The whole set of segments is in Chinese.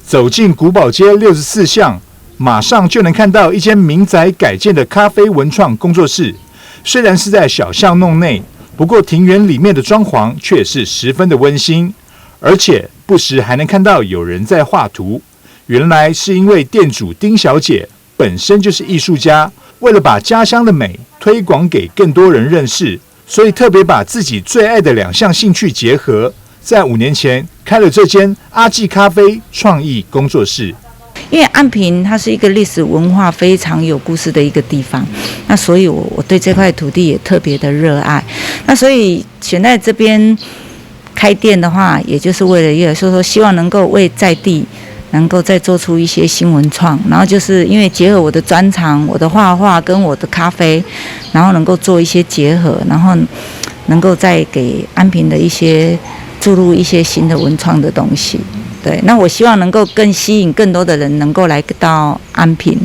走进古堡街64巷，马上就能看到一间民宅改建的咖啡文创工作室。虽然是在小巷弄内，不过庭园里面的装潢却是十分的温馨，而且不时还能看到有人在画图。原来是因为店主丁小姐本身就是艺术家，为了把家乡的美推广给更多人认识，所以特别把自己最爱的2项兴趣结合，在5年前开了这间阿纪咖啡创意工作室。因为安平它是一个历史文化非常有故事的一个地方，那所以我对这块土地也特别的热爱。那所以选在这边开店的话，也就是为了一个说希望能够为在地能够再做出一些新文创，然后就是因为结合我的专长，我的画画跟我的咖啡，然后能够做一些结合，然后能够再给安平的一些注入一些新的文创的东西。对，那我希望能够更吸引更多的人能够来到安平。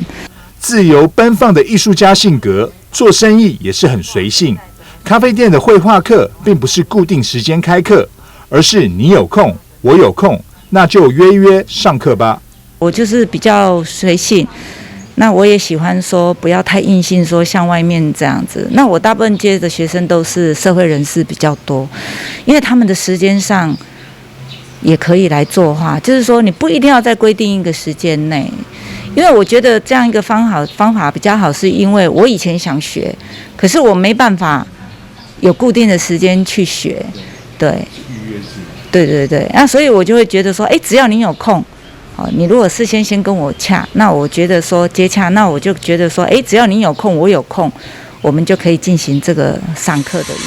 自由奔放的艺术家性格，做生意也是很随性。咖啡店的绘画课并不是固定时间开课，而是你有空，我有空，那就约上课吧。我就是比较随性，那我也喜欢说不要太硬性，说像外面这样子。那我大部分接的学生都是社会人士比较多，因为他们的时间上也可以来做画，就是说你不一定要在规定一个时间内。因为我觉得这样一个方法比较好，是因为我以前想学，可是我没办法有固定的时间去学，对。对，那所以我就会觉得说，只要你有空，你如果事先跟我洽，那我觉得说接洽，那我就觉得说，只要你有空，我有空，我们就可以进行这个上课的一个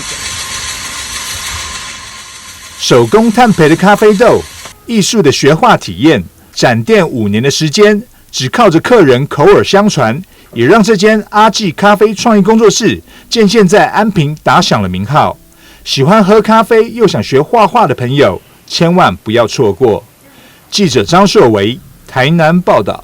手工炭焙的咖啡豆，艺术的学画体验，展店5年的时间，只靠着客人口耳相传，也让这间阿纪咖啡创意工作室渐渐在安平打响了名号。喜欢喝咖啡又想学画画的朋友，千万不要错过。记者张硕维，台南报道。